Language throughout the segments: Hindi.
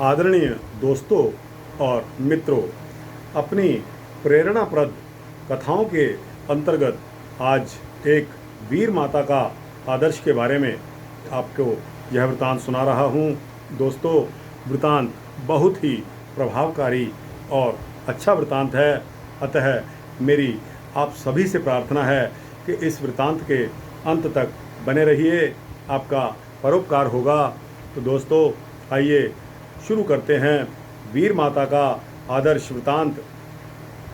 आदरणीय दोस्तों और मित्रों, अपनी प्रेरणाप्रद कथाओं के अंतर्गत आज एक वीर माता का आदर्श के बारे में आपको यह वृतांत सुना रहा हूँ। दोस्तों, वृतांत बहुत ही प्रभावकारी और अच्छा वृतांत है। अतः मेरी आप सभी से प्रार्थना है कि इस वृतांत के अंत तक बने रहिए, आपका परोपकार होगा। तो दोस्तों, आइए शुरू करते हैं वीर माता का आदर्श वृतांत।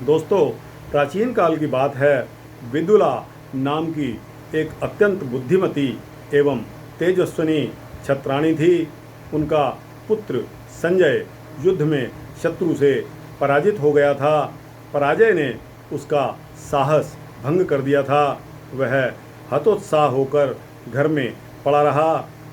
दोस्तों, प्राचीन काल की बात है। विदुला नाम की एक अत्यंत बुद्धिमती एवं तेजस्विनी क्षत्राणी थी। उनका पुत्र संजय युद्ध में शत्रु से पराजित हो गया था। पराजय ने उसका साहस भंग कर दिया था। वह हतोत्साह होकर घर में पड़ा रहा।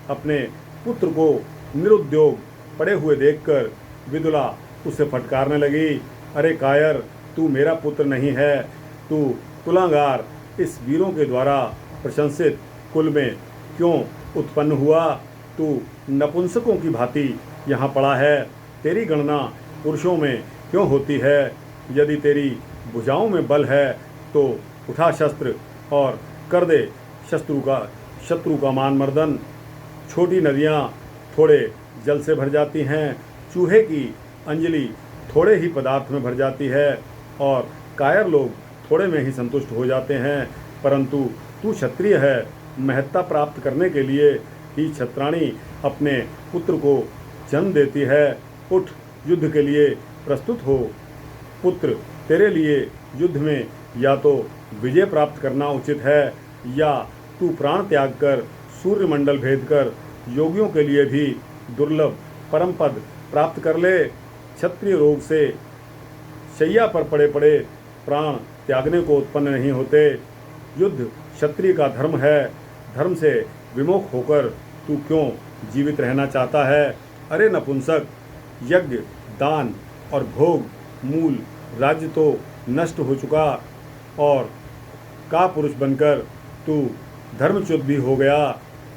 अपने पुत्र को निरुद्योग पड़े हुए देखकर विदुला उसे फटकारने लगी। अरे कायर, तू मेरा पुत्र नहीं है, तू कुलांगार इस वीरों के द्वारा प्रशंसित कुल में क्यों उत्पन्न हुआ? तू नपुंसकों की भांति यहाँ पड़ा है। तेरी गणना पुरुषों में क्यों होती है? यदि तेरी भुजाओं में बल है तो उठा शस्त्र और कर दे शत्रु का मान मर्दन। छोटी नदियाँ थोड़े जल से भर जाती हैं, चूहे की अंजलि थोड़े ही पदार्थ में भर जाती है और कायर लोग थोड़े में ही संतुष्ट हो जाते हैं। परंतु तू क्षत्रिय है। महत्ता प्राप्त करने के लिए ही क्षत्राणी अपने पुत्र को जन्म देती है। उठ, युद्ध के लिए प्रस्तुत हो। पुत्र, तेरे लिए युद्ध में या तो विजय प्राप्त करना उचित है या तू प्राण त्याग कर सूर्यमंडल भेद कर योगियों के लिए भी दुर्लभ परम पद प्राप्त कर ले। क्षत्रिय रोग से शैया पर पड़े पड़े प्राण त्यागने को उत्पन्न नहीं होते। युद्ध क्षत्रिय का धर्म है। धर्म से विमुख होकर तू क्यों जीवित रहना चाहता है? अरे नपुंसक, यज्ञ, दान और भोग मूल राज्य तो नष्ट हो चुका और का पुरुष बनकर तू धर्मच्युत भी हो गया।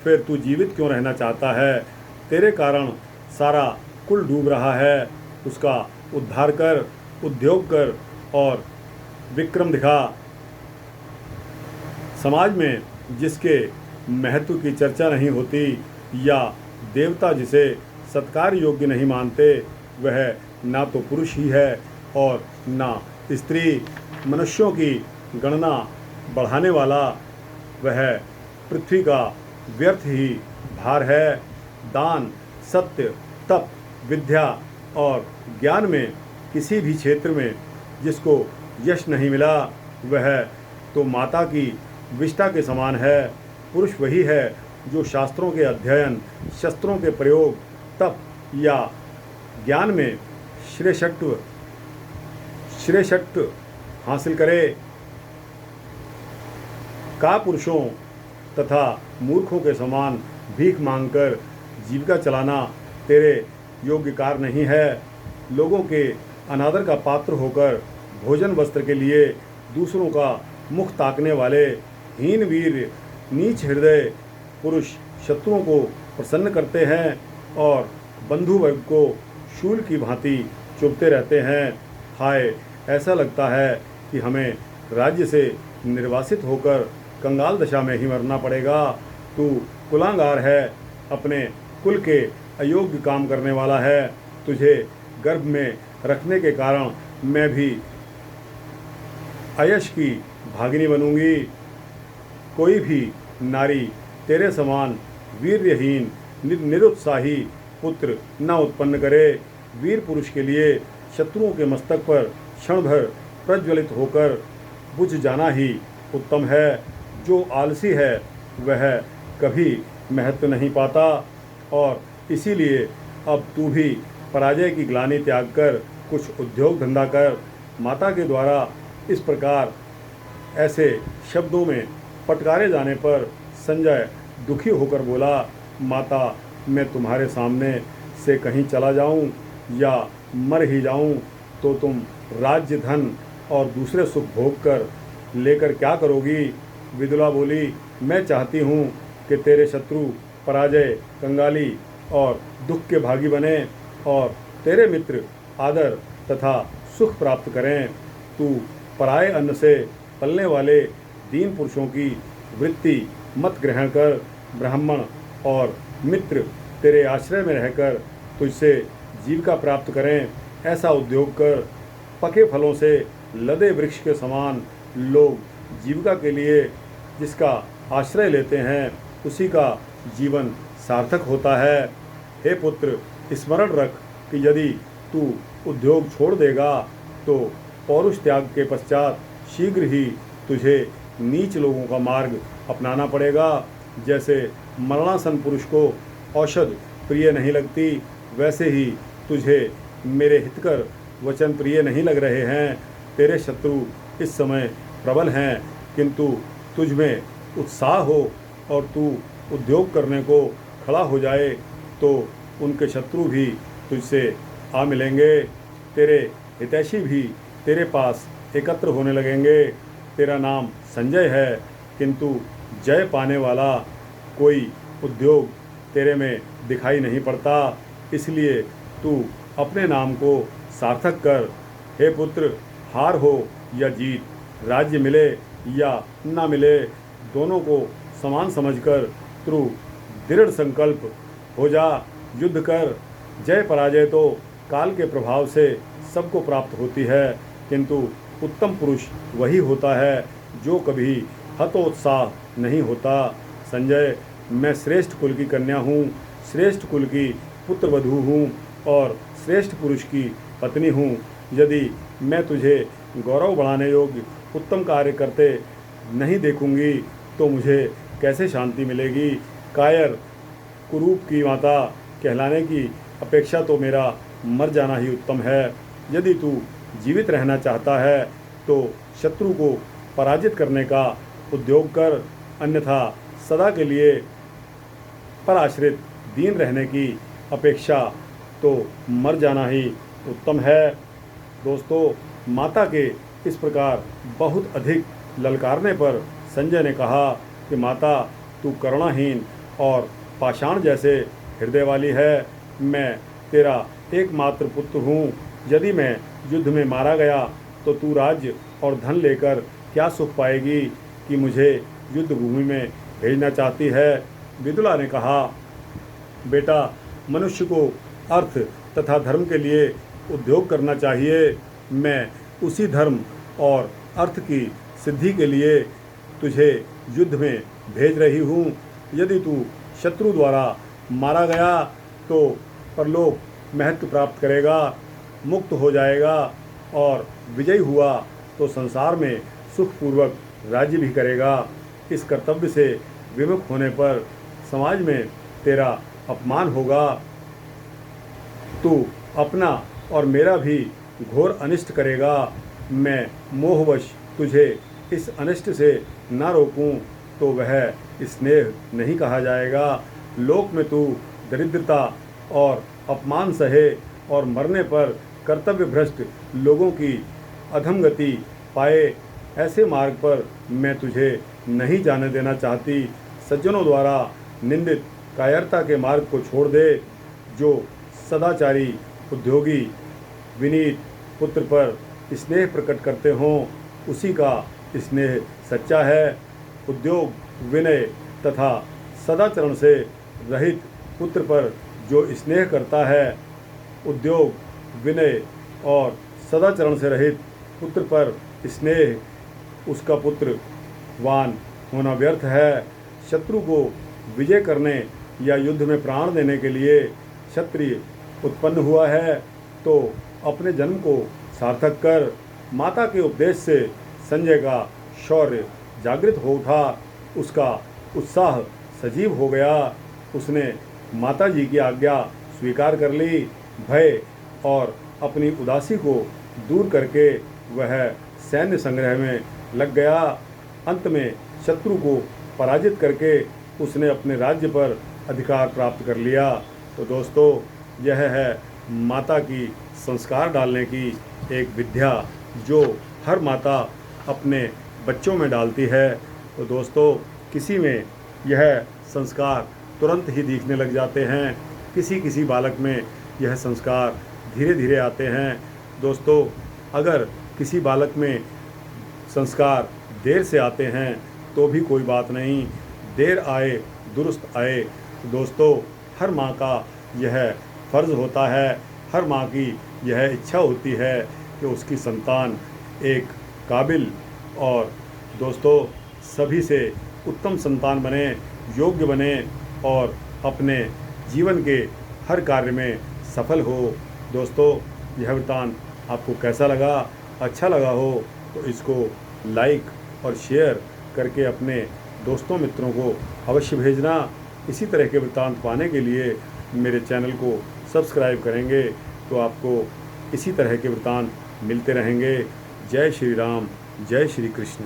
फिर तू जीवित क्यों रहना चाहता है? तेरे कारण सारा कुल डूब रहा है। उसका उद्धार कर, उद्योग कर और विक्रम दिखा। समाज में जिसके महत्व की चर्चा नहीं होती या देवता जिसे सत्कार योग्य नहीं मानते, वह ना तो पुरुष ही है और ना स्त्री। मनुष्यों की गणना बढ़ाने वाला वह पृथ्वी का व्यर्थ ही भार है। दान, सत्य, तप, विद्या और ज्ञान में किसी भी क्षेत्र में जिसको यश नहीं मिला, वह तो माता की विष्ठा के समान है। पुरुष वही है जो शास्त्रों के अध्ययन, शस्त्रों के प्रयोग, तप या ज्ञान में श्रेष्ठत्व हासिल करे। का पुरुषों तथा मूर्खों के समान भीख मांगकर जीविका चलाना तेरे योग्य कार्य नहीं है। लोगों के अनादर का पात्र होकर भोजन वस्त्र के लिए दूसरों का मुख ताकने वाले हीन वीर, नीच हृदय पुरुष शत्रुओं को प्रसन्न करते हैं और बंधु वर्ग को शूल की भांति चुभते रहते हैं। हाय, ऐसा लगता है कि हमें राज्य से निर्वासित होकर कंगाल दशा में ही मरना पड़ेगा। तू कुलांगार है, अपने कुल के अयोग्य काम करने वाला है। तुझे गर्भ में रखने के कारण मैं भी अयश की भागिनी बनूंगी। कोई भी नारी तेरे समान वीर्यहीन निरुत्साही पुत्र न उत्पन्न करे। वीर पुरुष के लिए शत्रुओं के मस्तक पर क्षण भर प्रज्वलित होकर बुझ जाना ही उत्तम है। जो आलसी है वह कभी महत्व नहीं पाता और इसीलिए अब तू भी पराजय की ग्लानि त्याग कर कुछ उद्योग धंधा कर। माता के द्वारा इस प्रकार ऐसे शब्दों में फटकारे जाने पर संजय दुखी होकर बोला, माता, मैं तुम्हारे सामने से कहीं चला जाऊं या मर ही जाऊं तो तुम राज्य, धन और दूसरे सुख भोग कर लेकर क्या करोगी? विदुला बोली, मैं चाहती हूँ कि तेरे शत्रु पराजय, कंगाली और दुख के भागी बने। और तेरे मित्र आदर तथा सुख प्राप्त करें। तू पराये अन्न से पलने वाले दीन पुरुषों की वृत्ति मत ग्रहण कर। ब्राह्मण और मित्र तेरे आश्रय में रहकर तुझसे जीविका प्राप्त करें, ऐसा उद्योग कर। पके फलों से लदे वृक्ष के समान लोग जीविका के लिए जिसका आश्रय लेते हैं, उसी का जीवन सार्थक होता है। हे पुत्र, स्मरण रख कि यदि तू उद्योग छोड़ देगा तो पौरुष त्याग के पश्चात शीघ्र ही तुझे नीच लोगों का मार्ग अपनाना पड़ेगा। जैसे मरणासन पुरुष को औषध प्रिय नहीं लगती, वैसे ही तुझे मेरे हितकर वचन प्रिय नहीं लग रहे हैं। तेरे शत्रु इस समय प्रबल हैं, किंतु तुझ में उत्साह हो और तू उद्योग करने को खड़ा हो जाए तो उनके शत्रु भी तुझसे आ मिलेंगे। तेरे हितैषी भी तेरे पास एकत्र होने लगेंगे। तेरा नाम संजय है, किंतु जय पाने वाला कोई उद्योग तेरे में दिखाई नहीं पड़ता। इसलिए तू अपने नाम को सार्थक कर। हे पुत्र, हार हो या जीत, राज्य मिले या न मिले, दोनों को समान समझकर तू दृढ़ संकल्प हो जा। युद्ध कर। जय पराजय तो काल के प्रभाव से सबको प्राप्त होती है, किंतु उत्तम पुरुष वही होता है जो कभी हतोत्साह नहीं होता। संजय, मैं श्रेष्ठ कुल की कन्या हूँ, श्रेष्ठ कुल की पुत्रवधू हूँ और श्रेष्ठ पुरुष की पत्नी हूँ। यदि मैं तुझे गौरव बढ़ाने योग्य उत्तम कार्य करते नहीं देखूंगी तो मुझे कैसे शांति मिलेगी। कायर कुरूप की माता कहलाने की अपेक्षा तो मेरा मर जाना ही उत्तम है। यदि तू जीवित रहना चाहता है तो शत्रु को पराजित करने का उद्योग कर, अन्यथा सदा के लिए पर आश्रित दीन रहने की अपेक्षा तो मर जाना ही उत्तम है। दोस्तों, माता के इस प्रकार बहुत अधिक ललकारने पर संजय ने कहा कि माता, तू करुणाहीन और पाषाण जैसे हृदय वाली है। मैं तेरा एकमात्र पुत्र हूँ। यदि मैं युद्ध में मारा गया तो तू राज्य और धन लेकर क्या सुख पाएगी कि मुझे युद्ध भूमि में भेजना चाहती है। विदुला ने कहा, बेटा, मनुष्य को अर्थ तथा धर्म के लिए उद्योग करना चाहिए। मैं उसी धर्म और अर्थ की सिद्धि के लिए तुझे युद्ध में भेज रही हूँ। यदि तू शत्रु द्वारा मारा गया तो परलोक महत्व प्राप्त करेगा, मुक्त हो जाएगा और विजयी हुआ तो संसार में सुखपूर्वक राज्य भी करेगा। इस कर्तव्य से विमुख होने पर समाज में तेरा अपमान होगा। तू अपना और मेरा भी घोर अनिष्ट करेगा। मैं मोहवश तुझे इस अनिष्ट से न रोकूं तो वह स्नेह नहीं कहा जाएगा। लोक में तू दरिद्रता और अपमान सहे और मरने पर कर्तव्य भ्रष्ट लोगों की अधमगति पाए, ऐसे मार्ग पर मैं तुझे नहीं जाने देना चाहती। सज्जनों द्वारा निंदित कायरता के मार्ग को छोड़ दे। जो सदाचारी उद्योगी विनीत पुत्र पर स्नेह प्रकट करते हों, उसी का स्नेह सच्चा है। उद्योग, विनय तथा सदाचरण से रहित पुत्र पर जो स्नेह करता है, उद्योग, विनय और सदाचरण से रहित पुत्र पर स्नेह, उसका पुत्र वान होना व्यर्थ है। शत्रु को विजय करने या युद्ध में प्राण देने के लिए क्षत्रिय उत्पन्न हुआ है तो अपने जन्म को सार्थक कर। माता के उपदेश से संजय का शौर्य जागृत हो उठा, उसका उत्साह सजीव हो गया। उसने माता जी की आज्ञा स्वीकार कर ली। भय और अपनी उदासी को दूर करके वह सैन्य संग्रह में लग गया। अंत में शत्रु को पराजित करके उसने अपने राज्य पर अधिकार प्राप्त कर लिया। तो दोस्तों, यह है माता की संस्कार डालने की एक विद्या जो हर माता अपने बच्चों में डालती है। तो दोस्तों, किसी में यह संस्कार तुरंत ही दिखने लग जाते हैं, किसी किसी बालक में यह संस्कार धीरे धीरे आते हैं। दोस्तों, अगर किसी बालक में संस्कार देर से आते हैं तो भी कोई बात नहीं, देर आए दुरुस्त आए। तो दोस्तों, हर माँ का यह फ़र्ज़ होता है, हर माँ की यह इच्छा होती है कि उसकी संतान एक काबिल और दोस्तों सभी से उत्तम संतान बने, योग्य बने और अपने जीवन के हर कार्य में सफल हो। दोस्तों, यह वृत्तांत आपको कैसा लगा? अच्छा लगा हो तो इसको लाइक और शेयर करके अपने दोस्तों मित्रों को अवश्य भेजना। इसी तरह के वृत्तांत पाने के लिए मेरे चैनल को सब्सक्राइब करेंगे तो आपको इसी तरह के वृत्तांत मिलते रहेंगे। जय श्री राम, जय श्री कृष्ण।